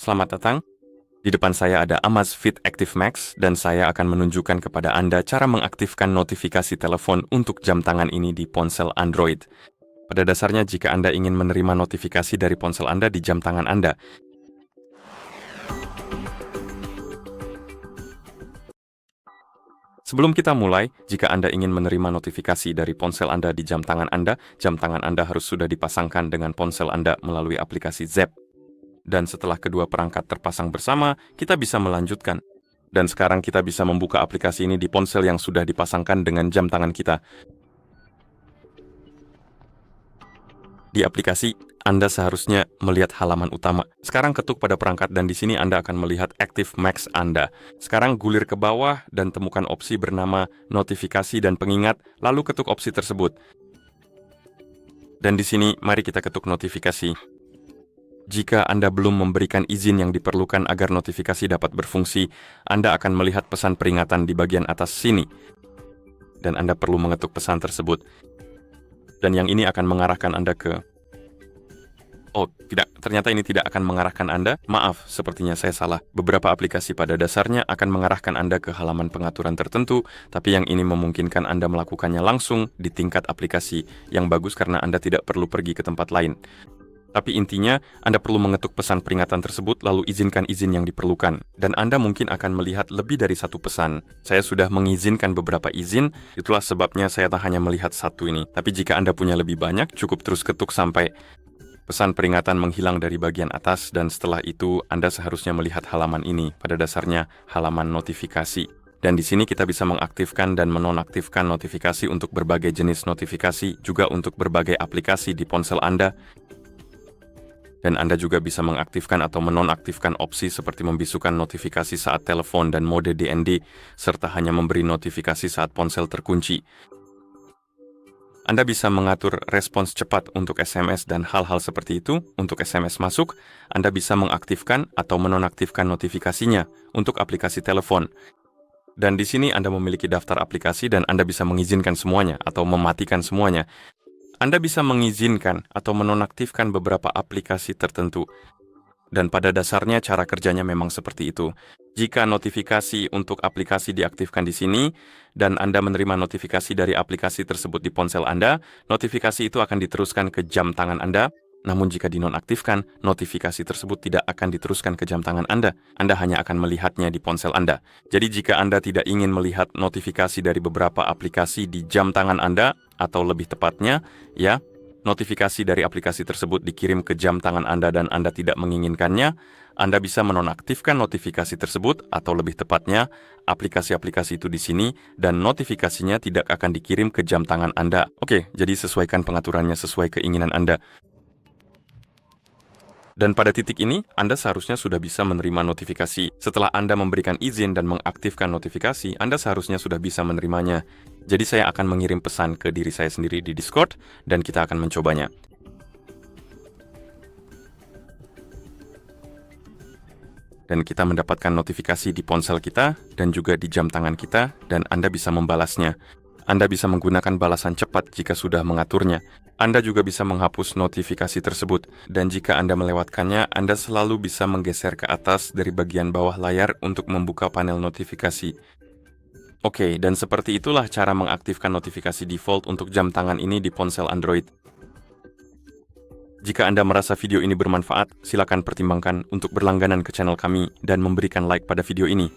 selamat datang. Di depan saya ada Amazfit Active Max dan saya akan menunjukkan kepada Anda cara mengaktifkan notifikasi telepon untuk jam tangan ini di ponsel Android. Pada dasarnya jika Anda ingin menerima notifikasi dari ponsel Anda di jam tangan Anda, sebelum kita mulai, jika Anda ingin menerima notifikasi dari ponsel Anda di jam tangan Anda harus sudah dipasangkan dengan ponsel Anda melalui aplikasi Zep. Dan setelah kedua perangkat terpasang bersama, kita bisa melanjutkan. Dan sekarang kita bisa membuka aplikasi ini di ponsel yang sudah dipasangkan dengan jam tangan kita. Di aplikasi, Anda seharusnya melihat halaman utama. Sekarang ketuk pada perangkat dan di sini Anda akan melihat Active Max Anda. Sekarang gulir ke bawah dan temukan opsi bernama notifikasi dan pengingat, lalu ketuk opsi tersebut. Dan di sini mari kita ketuk notifikasi. Jika Anda belum memberikan izin yang diperlukan agar notifikasi dapat berfungsi, Anda akan melihat pesan peringatan di bagian atas sini. Dan Anda perlu mengetuk pesan tersebut. Dan yang ini akan mengarahkan Anda ke... Oh, tidak. Ternyata ini tidak akan mengarahkan Anda. Maaf, sepertinya saya salah. Beberapa aplikasi pada dasarnya akan mengarahkan Anda ke halaman pengaturan tertentu, tapi yang ini memungkinkan Anda melakukannya langsung di tingkat aplikasi, yang bagus karena Anda tidak perlu pergi ke tempat lain. Tapi intinya, Anda perlu mengetuk pesan peringatan tersebut lalu izinkan izin yang diperlukan. Dan Anda mungkin akan melihat lebih dari satu pesan. Saya sudah mengizinkan beberapa izin, itulah sebabnya saya tak hanya melihat satu ini. Tapi jika Anda punya lebih banyak, cukup terus ketuk sampai pesan peringatan menghilang dari bagian atas dan setelah itu Anda seharusnya melihat halaman ini, pada dasarnya halaman notifikasi. Dan di sini kita bisa mengaktifkan dan menonaktifkan notifikasi untuk berbagai jenis notifikasi, juga untuk berbagai aplikasi di ponsel Anda. Dan Anda juga bisa mengaktifkan atau menonaktifkan opsi seperti membisukan notifikasi saat telepon dan mode DND, serta hanya memberi notifikasi saat ponsel terkunci. Anda bisa mengatur respons cepat untuk SMS dan hal-hal seperti itu. Untuk SMS masuk, Anda bisa mengaktifkan atau menonaktifkan notifikasinya untuk aplikasi telepon. Dan di sini Anda memiliki daftar aplikasi dan Anda bisa mengizinkan semuanya atau mematikan semuanya. Anda bisa mengizinkan atau menonaktifkan beberapa aplikasi tertentu. Dan pada dasarnya cara kerjanya memang seperti itu. Jika notifikasi untuk aplikasi diaktifkan di sini, dan Anda menerima notifikasi dari aplikasi tersebut di ponsel Anda, notifikasi itu akan diteruskan ke jam tangan Anda. Namun jika dinonaktifkan, notifikasi tersebut tidak akan diteruskan ke jam tangan Anda. Anda hanya akan melihatnya di ponsel Anda. Jadi jika Anda tidak ingin melihat notifikasi dari beberapa aplikasi di jam tangan Anda, atau lebih tepatnya, ya, notifikasi dari aplikasi tersebut dikirim ke jam tangan Anda dan Anda tidak menginginkannya, Anda bisa menonaktifkan notifikasi tersebut, atau lebih tepatnya, aplikasi-aplikasi itu di sini, dan notifikasinya tidak akan dikirim ke jam tangan Anda. Oke, jadi sesuaikan pengaturannya sesuai keinginan Anda. Dan pada titik ini, Anda seharusnya sudah bisa menerima notifikasi. Setelah Anda memberikan izin dan mengaktifkan notifikasi, Anda seharusnya sudah bisa menerimanya. Jadi saya akan mengirim pesan ke diri saya sendiri di Discord, dan kita akan mencobanya. Dan kita mendapatkan notifikasi di ponsel kita, dan juga di jam tangan kita, dan Anda bisa membalasnya. Anda bisa menggunakan balasan cepat jika sudah mengaturnya. Anda juga bisa menghapus notifikasi tersebut, dan jika Anda melewatkannya, Anda selalu bisa menggeser ke atas dari bagian bawah layar untuk membuka panel notifikasi. Oke, dan seperti itulah cara mengaktifkan notifikasi default untuk jam tangan ini di ponsel Android. Jika Anda merasa video ini bermanfaat, silakan pertimbangkan untuk berlangganan ke channel kami dan memberikan like pada video ini.